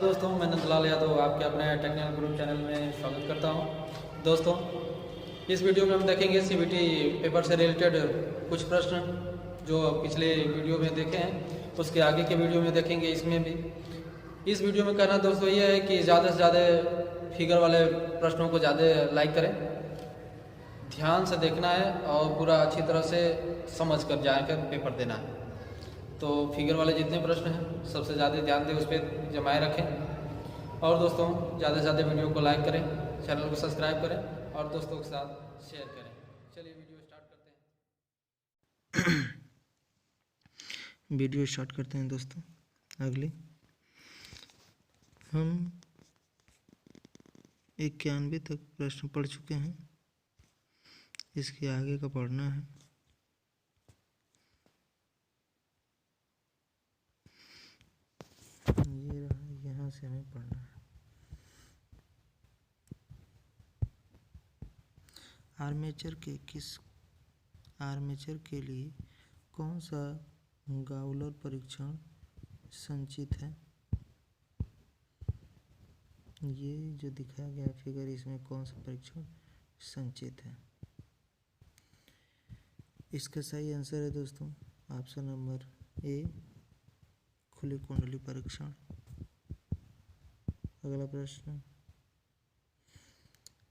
दोस्तों, मैं नंदलाल यादव आपके अपने टेक्निकल ग्रुप चैनल में स्वागत करता हूं। दोस्तों, इस वीडियो में हम देखेंगे सीबीटी पेपर से रिलेटेड कुछ प्रश्न जो पिछले वीडियो में देखे हैं, उसके आगे के वीडियो में देखेंगे। इसमें भी इस वीडियो में कहना दोस्तों ये है कि ज़्यादा से ज़्यादा फिगर वाले प्रश्नों को ज़्यादा लाइक करें, ध्यान से देखना है और पूरा अच्छी तरह से समझ कर जाकर पेपर देना है। तो फिगर वाले जितने प्रश्न हैं सबसे ज़्यादा ध्यान दें, उस पर जमाए रखें। और दोस्तों, ज़्यादा से ज़्यादा वीडियो को लाइक करें, चैनल को सब्सक्राइब करें और दोस्तों के साथ शेयर करें। चलिए वीडियो स्टार्ट करते हैं दोस्तों। अगले हम 91 तक प्रश्न पढ़ चुके हैं, इसके आगे का पढ़ना है। ये रहा, यहाँ से हमें पढ़ना है। आर्मेचर के लिए कौन सा गाउलर परीक्षण संचित है? ये जो दिखाया गया फिगर, इसमें कौन सा परीक्षण संचित है? इसका सही आंसर है दोस्तों ऑप्शन नंबर ए, खुली कुंडली परीक्षण। अगला प्रश्न,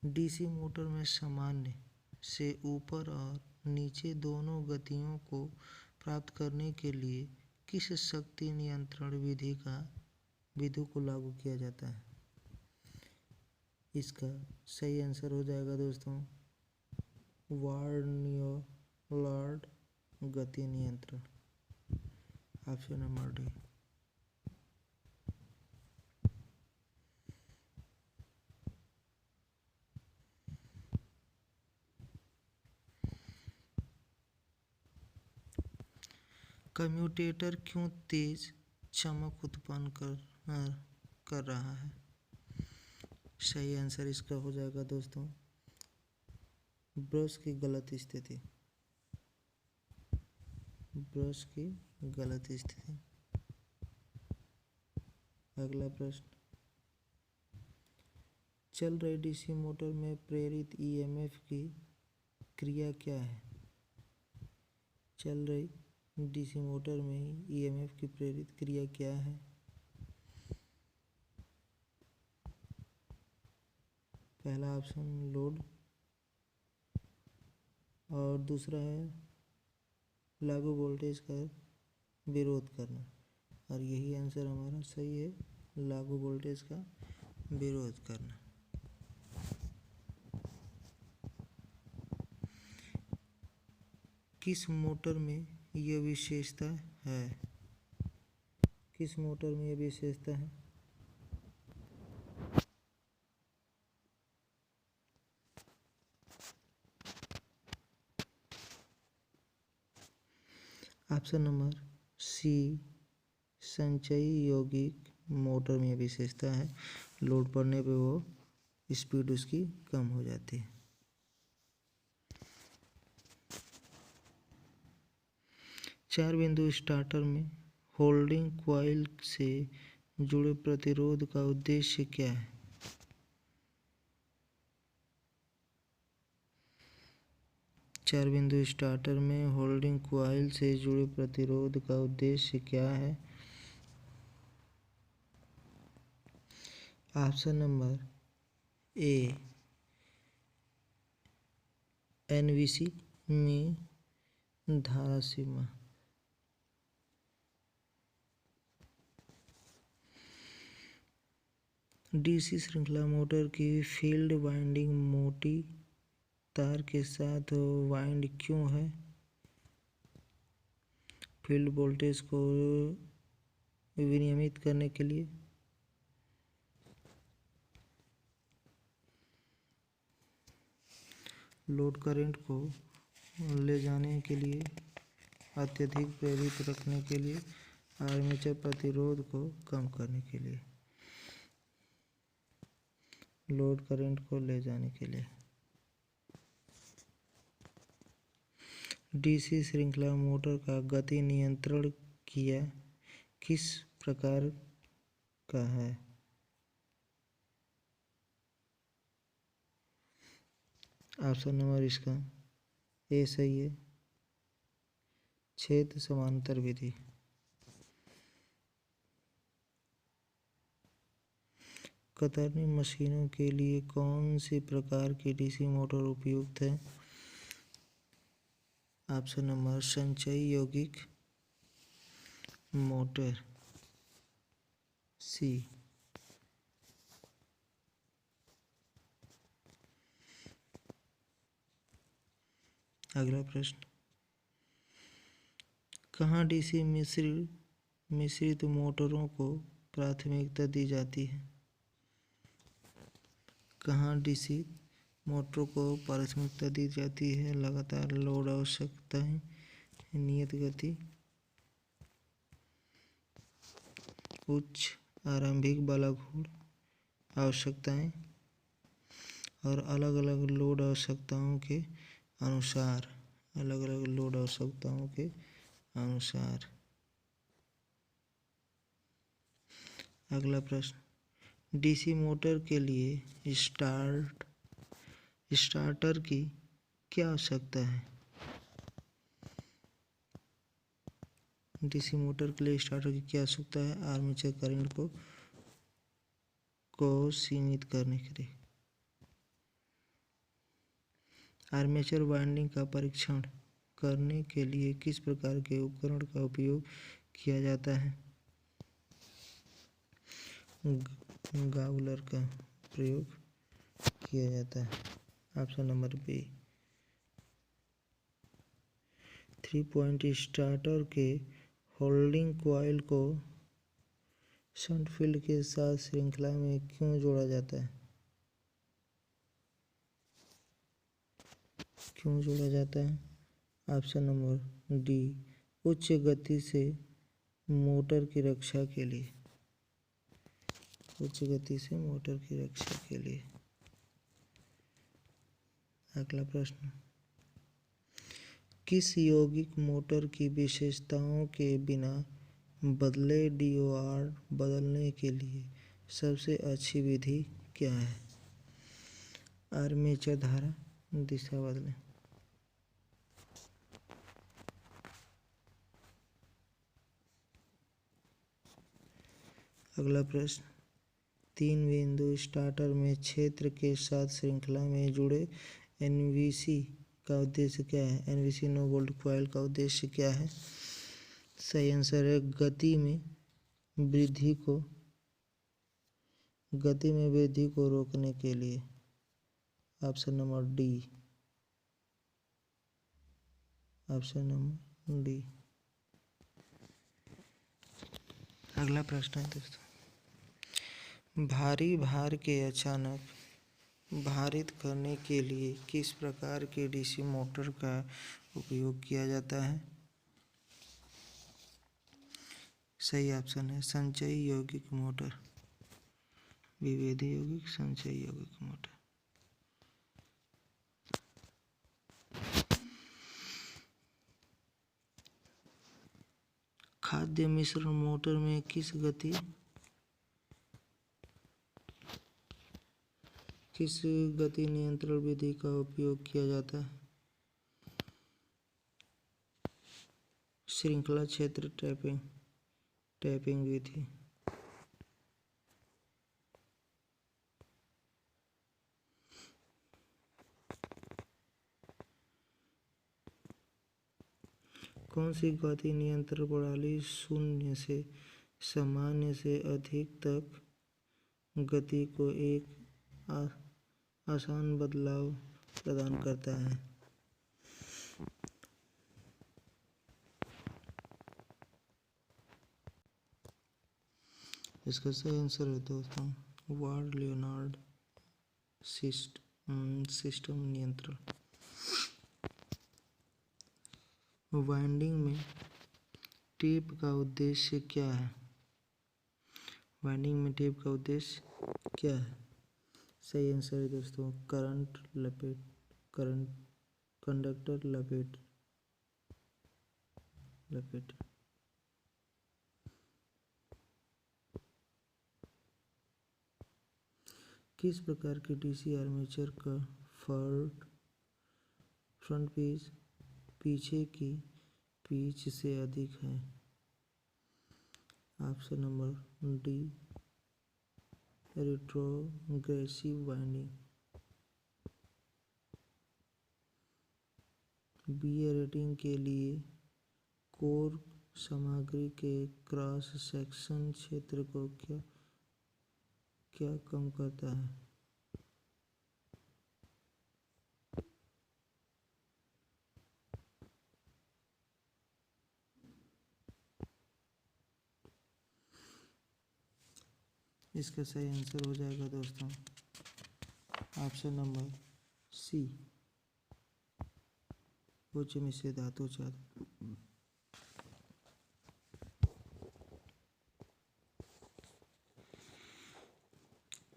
डीसी मोटर में सामान्य से ऊपर और नीचे दोनों गतियों को प्राप्त करने के लिए किस शक्ति नियंत्रण विधि को लागू किया जाता है? इसका सही आंसर हो जाएगा दोस्तों वार्नियोलार्ड गति नियंत्रण, ऑप्शन नंबर डी। कम्यूटेटर क्यों तेज चमक उत्पन्न कर रहा है? सही आंसर इसका हो जाएगा दोस्तों ब्रश की गलत स्थिति। अगला प्रश्न, चल रही डीसी मोटर में प्रेरित ईएमएफ की क्रिया क्या है? चल रही डीसी मोटर में ईएमएफ की प्रेरित क्रिया क्या है? पहला ऑप्शन लोड और दूसरा है लागू वोल्टेज का विरोध करना, और यही आंसर हमारा सही है, लागू वोल्टेज का विरोध करना। किस मोटर में यह विशेषता है? ऑप्शन नंबर सी, संचयी यौगिक मोटर में विशेषता है। लोड पड़ने पे वो स्पीड उसकी कम हो जाती है। चार बिंदु स्टार्टर में होल्डिंग क्वाइल से जुड़े प्रतिरोध का उद्देश्य क्या है? चार बिंदु स्टार्टर में होल्डिंग क्वाइल से जुड़े प्रतिरोध का उद्देश्य क्या है? ऑप्शन नंबर ए, एनवीसी में धारा सीमा। डीसी श्रृंखला मोटर की फील्ड वाइंडिंग मोटी तार के साथ वाइंड क्यों है? फील्ड वोल्टेज को विनियमित करने के लिए, लोड करंट को ले जाने के लिए, अत्यधिक प्रेरित रखने के लिए, आर्मेचर प्रतिरोध को कम करने के लिए, लोड करंट को ले जाने के लिए। डीसी श्रृंखला मोटर का गति नियंत्रण किया किस प्रकार का है? ऑप्शन नंबर इसका ए सही है, क्षेत्र समांतर विधि। कतरनी मशीनों के लिए कौन सी प्रकार की डीसी मोटर उपयुक्त है? ऑप्शन नंबर संचयी यौगिक मोटर, सी। अगला प्रश्न, कहाँ डीसी मिश्रित मोटरों को प्राथमिकता दी जाती है? कहाँ डीसी मोटरों को प्राथमिकता दी जाती है? लगातार लोड आवश्यकताएं, नियत गति, उच्च आरंभिक बालाघूर आवश्यकताएं और अलग अलग लोड आवश्यकताओं के अनुसार। अलग अलग लोड आवश्यकताओं के अनुसार। अगला प्रश्न, डीसी मोटर के लिए स्टार्टर की क्या आवश्यकता है? डीसी मोटर के लिए स्टार्टर की क्या आवश्यकता है? आर्मेचर करंट को सीमित करने के लिए। आर्मेचर वाइंडिंग का परीक्षण करने के लिए किस प्रकार के उपकरण का उपयोग किया जाता है? गाउलर का प्रयोग किया जाता है। Option number B. 3 point starter के होल्डिंग कॉइल को शंट फील्ड के साथ श्रृंखला में क्यों जोड़ा जाता है? क्यों जोड़ा जाता है? ऑप्शन नंबर डी, उच्च गति से मोटर की रक्षा के लिए। उच्च गति से मोटर की रक्षा के लिए। अगला प्रश्न, किस यौगिक मोटर की विशेषताओं के बिना बदले डीओआर बदलने के लिए सबसे अच्छी विधि क्या है? आर्मेचर धारा दिशा बदलें। अगला प्रश्न, 3 बिंदु स्टार्टर में क्षेत्र के साथ श्रृंखला में जुड़े एनवीसी का उद्देश्य क्या है? एनवीसी नो बोल्ट कॉइल का उद्देश्य क्या है? सही आंसर है गति में वृद्धि को रोकने के लिए। Option number D. Option number D. अगला प्रश्न है दोस्तों, भारी भार के अचानक भारित करने के लिए किस प्रकार के डीसी मोटर का उपयोग किया जाता है? सही ऑप्शन है संचयी यौगिक मोटर, विभेदी यौगिक संचयी यौगिक मोटर। खाद्य मिश्रण मोटर में किस गति नियंत्रण विधि का उपयोग किया जाता है? श्रृंखला क्षेत्र टैपिंग विधि। कौन सी गति नियंत्रण प्रणाली शून्य से सामान्य से अधिक तक गति को एक आसान बदलाव प्रदान करता है? इसका सही आंसर है दोस्तों वार्ड लियोनार्ड सिस्टम नियंत्रण। वाइंडिंग में टेप का उद्देश्य क्या है? वाइंडिंग में टेप का उद्देश्य क्या है? सही आंसर है दोस्तों कंडक्टर लपेट। किस प्रकार की डीसी आर्मेचर का फॉल्ट फ्रंट पिच पीछे की पिच से अधिक है। Option number D retrogressive winding. BA rating के लिए कोर सामग्री के क्रॉस सेक्शन क्षेत्र को क्या कम करता है? इसका सही आंसर हो जाएगा दोस्तों ऑप्शन नंबर सी उच्च मिश्र धातु छात्र।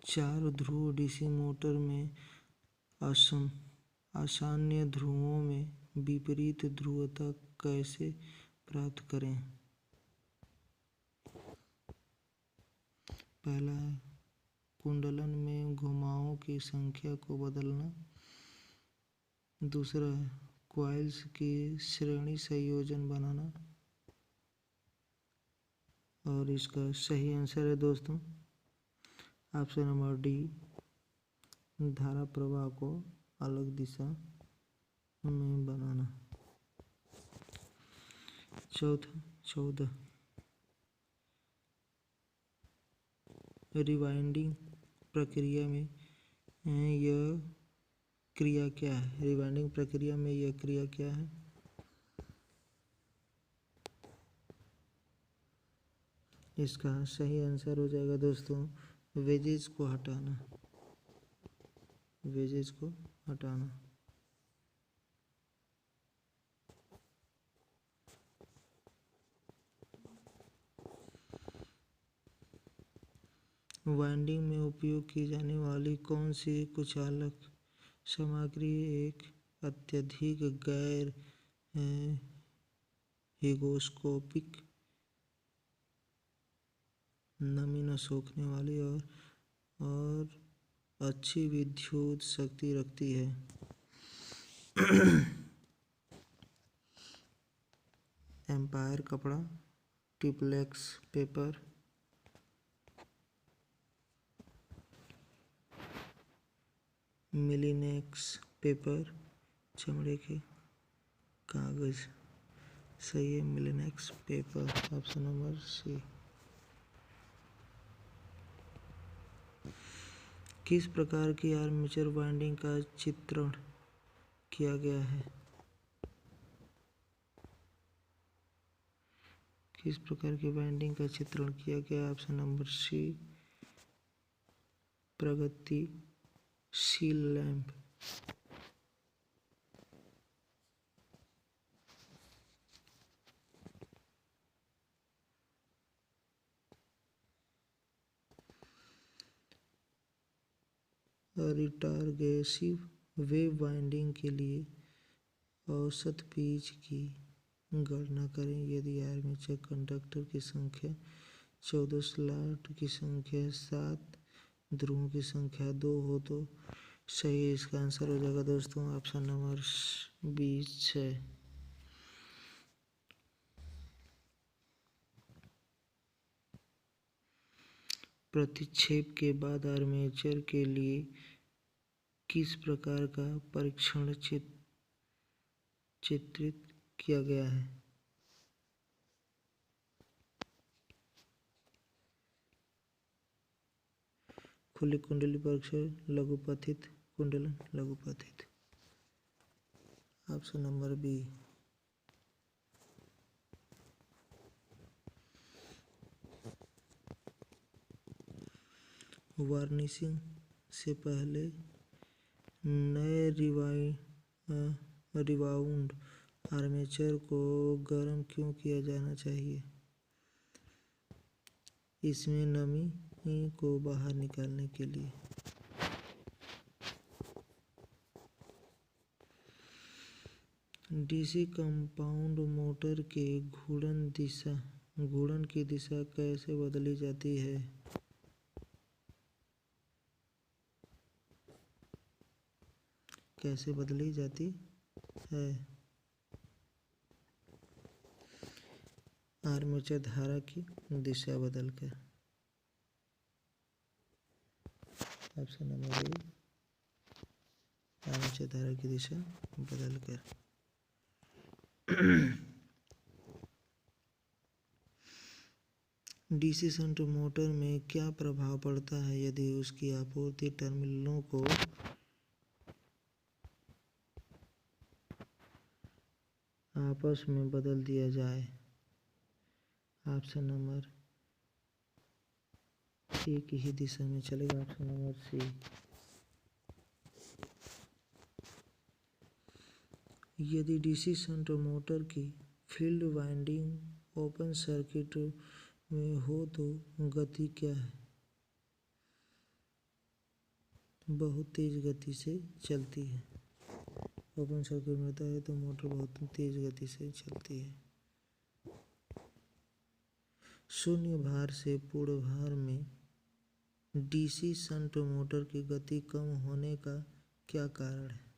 चार ध्रुव डीसी मोटर में आसान्य ध्रुवों में विपरीत ध्रुवता कैसे प्राप्त करें? पहला है कुंडलन में घुमावों की संख्या को बदलना। दूसरा है कॉइल्स की श्रेणी संयोजन बनाना। और इसका सही आंसर है दोस्तों ऑप्शन नंबर डी धारा प्रवाह को अलग दिशा में बनाना। 14 रिवाइंडिंग प्रक्रिया में यह क्रिया क्या है? रिवाइंडिंग प्रक्रिया में यह क्रिया क्या है? इसका सही आंसर हो जाएगा दोस्तों वेजेस को हटाना। वेजेस को हटाना। वाइंडिंग में उपयोग की जाने वाली कौन सी कुचालक सामग्री एक अत्यधिक गैर हिग्रोस्कोपिक, नमी न सोखने वाली और अच्छी विद्युत शक्ति रखती है? एम्पायर कपड़ा, टिप्लेक्स पेपर, मिलीनेक्स पेपर, चमड़े के कागज। सही है मिलीनेक्स पेपर ऑप्शन नंबर सी। किस प्रकार की आर्मेचर वाइंडिंग का चित्रण किया गया है? किस प्रकार की वाइंडिंग का चित्रण किया गया? ऑप्शन नंबर सी प्रगतिशील लैंप। रिटारगेसिव वेव वाइंडिंग के लिए औसत पिच की गणना करें। यदि आर्मेचर कंडक्टर की संख्या 14, स्लॉट की संख्या 7, ध्रुवों की संख्या 2 हो तो सही इसका आंसर हो जाएगा दोस्तों ऑप्शन नंबर 20। प्रतिक्षेप के बाद आर्मेचर के लिए किस प्रकार का परीक्षण चित्रित किया गया है? खुली कुंडली परीक्षण, लघुपथित कुंडलन, लघुपथित। Option number B. वार्निशिंग से पहले नए रिबाउंड आर्मेचर को गर्म क्यों किया जाना चाहिए? इसमें नमी को बाहर निकालने के लिए। डीसी कंपाउंड मोटर के घूर्णन की दिशा कैसे बदली जाती है? कैसे बदली जाती है आर्मेचर धारा की दिशा बदलकर। ऑप्शन नंबर ए, आर्मेचर धारा की दिशा बदलकर। डीसी शंट मोटर में क्या प्रभाव पड़ता है यदि उसकी आपूर्ति टर्मिनलों को आपस में बदल दिया जाए? ऑप्शन नंबर एक ही दिशा में चलेगा। Option number C. यदि डीसी शंट मोटर की फील्ड वाइंडिंग ओपन सर्किट में हो तो गति क्या है? बहुत तेज गति से चलती है। ओपन सर्किट में होता है तो मोटर बहुत तेज गति से चलती है। शून्य भार से पूर्ण भार में डीसी शंट मोटर की गति कम होने का क्या कारण है?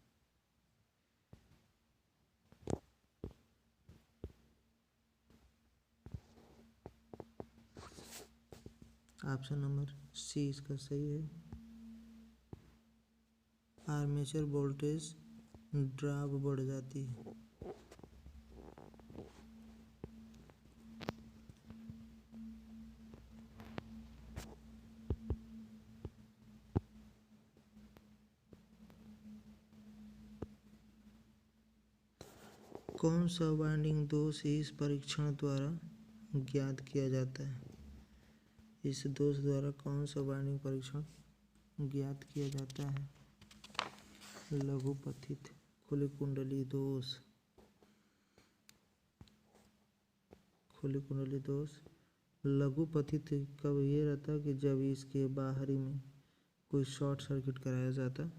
ऑप्शन नंबर सी इसका सही है। आर्मेचर वोल्टेज ड्रॉप बढ़ जाती है। कौन सा वाइंडिंग दोष इस परीक्षण द्वारा ज्ञात किया जाता है? इस दोष द्वारा कौन सा वाइंडिंग परीक्षण ज्ञात किया जाता है? लघुपथित खुली कुंडली दोष। खुली कुंडली दोष लघुपथित कब ये रहता है कि जब इसके बाहरी में कोई शॉर्ट सर्किट कराया जाता,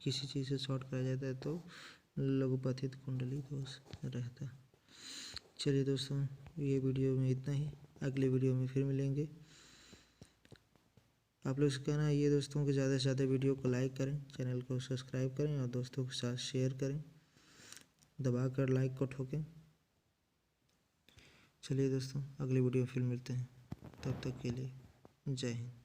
किसी चीज़ से शॉर्ट कराया जाता है तो लघुपथित कुंडली दोष रहता। चलिए दोस्तों, ये वीडियो में इतना ही। अगले वीडियो में फिर मिलेंगे। आप लोग से कहना है ये दोस्तों को ज़्यादा से ज़्यादा वीडियो को लाइक करें, चैनल को सब्सक्राइब करें और दोस्तों के साथ शेयर करें, दबाकर लाइक को ठोकें। चलिए दोस्तों, अगले वीडियो में फिर मिलते हैं। तब तक के लिए जय हिंद।